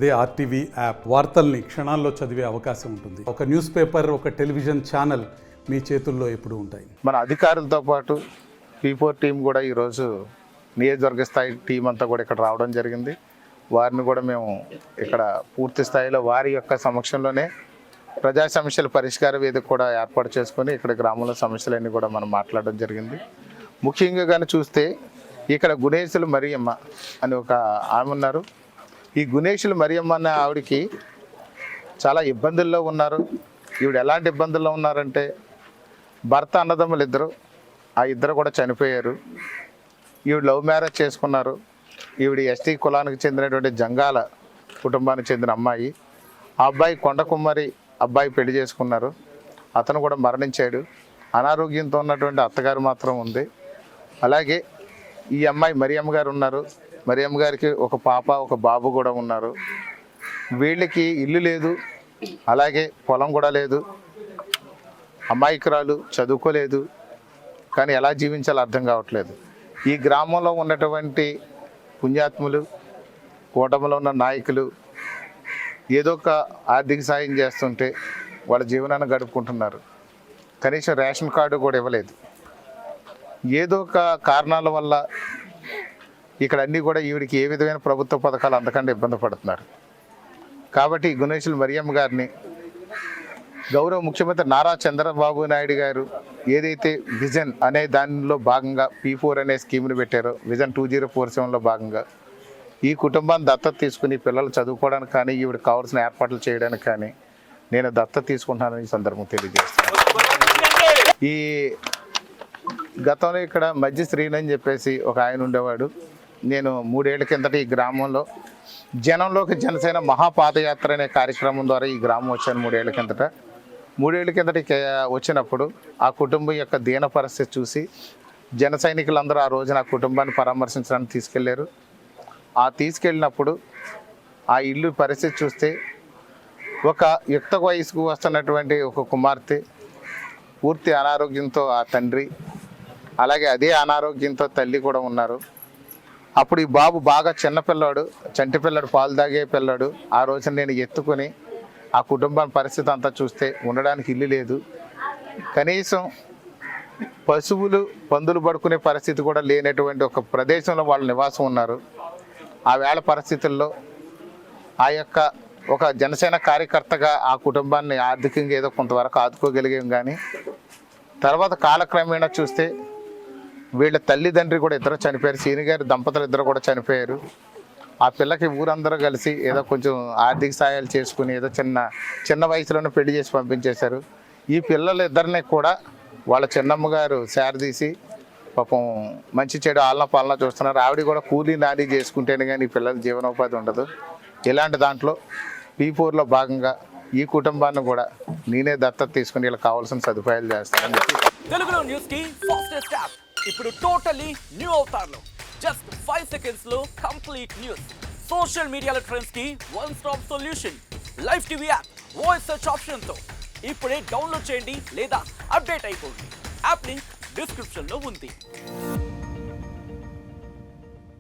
అదే RTV app వార్తల్ని క్షణాల్లో చదివే అవకాశం ఉంటుంది. ఒక న్యూస్ పేపర్, ఒక టెలివిజన్ ఛానల్ మీ చేతుల్లో ఎప్పుడూ ఉంటాయి. మన అధికారులతో పాటు P4 టీం కూడా ఈరోజు నియోజకవర్గ స్థాయి టీం అంతా కూడా ఇక్కడ రావడం జరిగింది. వారిని కూడా మేము ఇక్కడ పూర్తి స్థాయిలో వారి యొక్క సమక్షంలోనే ప్రజా సమస్యల పరిష్కార వేదిక కూడా ఏర్పాటు చేసుకొని ఇక్కడ గ్రామంలో సమస్యలన్నీ కూడా మనం మాట్లాడడం జరిగింది. ముఖ్యంగా కానీ చూస్తే ఇక్కడ గుణేశులు మరియమ్మ అని ఒక ఆమె ఉన్నారు. ఈ గుణేశులు మరియమ్మ అనే ఆవిడకి చాలా ఇబ్బందుల్లో ఉన్నారు. ఈవిడ ఎలాంటి ఇబ్బందుల్లో ఉన్నారంటే భర్త అన్నదమ్ములు ఇద్దరు, ఆ ఇద్దరు కూడా చనిపోయారు. ఈవిడ లవ్ మ్యారేజ్ చేసుకున్నారు. ఈవిడ ఎస్టీ కులానికి చెందినటువంటి జంగాల కుటుంబానికి చెందిన అమ్మాయి. ఆ అబ్బాయి కొండ కుమ్మరి అబ్బాయి పెళ్లి చేసుకున్నారు. అతను కూడా మరణించాడు. అనారోగ్యంతో ఉన్నటువంటి అత్తగారు మాత్రం ఉంది. అలాగే ఈ అమ్మాయి మరియమ్మ గారు ఉన్నారు. మరియమ్మ గారికి ఒక పాప ఒక బాబు కూడా ఉన్నారు. వీళ్ళకి ఇల్లు లేదు, అలాగే పొలం కూడా లేదు. అమాయకురాలు, చదువుకోలేదు, కానీ ఎలా జీవించాలో అర్థం కావట్లేదు. ఈ గ్రామంలో ఉన్నటువంటి పుణ్యాత్ములు, కూటమిలో ఉన్న నాయకులు ఏదో ఒక ఆర్థిక సాయం చేస్తుంటే వాళ్ళ జీవనాన్ని గడుపుకుంటున్నారు. కనీసం రేషన్ కార్డు కూడా ఇవ్వలేదు. ఏదో ఒక కారణాల వల్ల ఇక్కడ అన్నీ కూడా ఈవిడికి ఏ విధమైన ప్రభుత్వ పథకాలు అందకుండా ఇబ్బంది పడుతున్నారు. కాబట్టి గుణేశులు మరియమ్మ గారిని గౌరవ ముఖ్యమంత్రి నారా చంద్రబాబు నాయుడు గారు ఏదైతే విజన్ అనే దానిలో భాగంగా P4 అనే స్కీమ్ని పెట్టారో, విజన్ 2047లో భాగంగా ఈ కుటుంబాన్ని దత్తత తీసుకుని పిల్లలు చదువుకోవడానికి కానీ ఈవిడికి కావాల్సిన ఏర్పాట్లు చేయడానికి కానీ నేను దత్తత తీసుకుంటున్నానని ఈ సందర్భం తెలియజేస్తాను. ఈ గతంలో ఇక్కడ మధ్య శ్రీని అని చెప్పేసి ఒక ఆయన ఉండేవాడు. నేను 3 ఏళ్ల కిందట ఈ గ్రామంలో జనంలోకి జనసేన మహాపాదయాత్ర అనే కార్యక్రమం ద్వారా ఈ గ్రామం వచ్చాను. 3 ఏళ్ల కిందట వచ్చినప్పుడు ఆ కుటుంబం యొక్క దీన పరిస్థితి చూసి జన సైనికులందరూ ఆ రోజున ఆ కుటుంబాన్ని పరామర్శించడానికి తీసుకెళ్లారు. ఆ తీసుకెళ్ళినప్పుడు ఆ ఇల్లు పరిస్థితి చూస్తే ఒక యుక్త వయసుకు వస్తున్నటువంటి ఒక కుమార్తె, పూర్తి అనారోగ్యంతో ఆ తండ్రి, అలాగే అదే అనారోగ్యంతో తల్లి కూడా ఉన్నారు. అప్పుడు ఈ బాబు బాగా చిన్నపిల్లాడు, చంటి పిల్లాడు, పాలు తాగే పిల్లాడు. ఆ రోజున నేను ఎత్తుకొని ఆ కుటుంబం పరిస్థితి అంతా చూస్తే ఉండడానికి ఇల్లు లేదు. కనీసం పశువులు, పందులు పడుకునే పరిస్థితి కూడా లేనటువంటి ఒక ప్రదేశంలో వాళ్ళు నివాసం ఉన్నారు. ఆ వేళ పరిస్థితుల్లో ఆ యొక్క ఒక జనసేన కార్యకర్తగా ఆ కుటుంబాన్ని ఆర్థికంగా ఏదో కొంతవరకు ఆదుకోగలిగాం. కానీ తర్వాత కాలక్రమేణా చూస్తే వీళ్ళ తల్లిదండ్రి కూడా ఇద్దరు చనిపోయారు. సీని గారి దంపతులు ఇద్దరు కూడా చనిపోయారు. ఆ పిల్లకి ఊరందరూ కలిసి ఏదో కొంచెం ఆర్థిక సాయాలు చేసుకుని ఏదో చిన్న వయసులోనే పెళ్లి చేసి పంపించేశారు. ఈ పిల్లలిద్దరిని కూడా వాళ్ళ చిన్నమ్మ గారు శారదీసి పాపం మంచి చెడు ఆలన పాలన చూస్తున్నారు. ఆవిడ కూడా కూలీ నాది చేసుకుంటేనే కానీ ఈ పిల్లల జీవనోపాధి ఉండదు. ఇలాంటి దాంట్లో P4లో భాగంగా ఈ కుటుంబాన్ని కూడా నేనే దత్తత తీసుకుని వీళ్ళకి కావాల్సిన సదుపాయాలు చేస్తానని చెప్పి తెలుగులో న్యూస్ కి ఫాస్టెస్ట్ యాప్ ఇప్పుడు టోటలీ న్యూ అవతార్లో జస్ట్ 5 seconds లో కంప్లీట్ న్యూస్. సోషల్ మీడియాలో ట్రెండ్స్ కి one stop solution. Live TV app voice search option తో ఇప్పుడే డౌన్లోడ్ చేయండి లేదా అప్డేట్ అయిపోండి. యాప్ లింక్ డిస్క్రిప్షన్ లో ఉంది.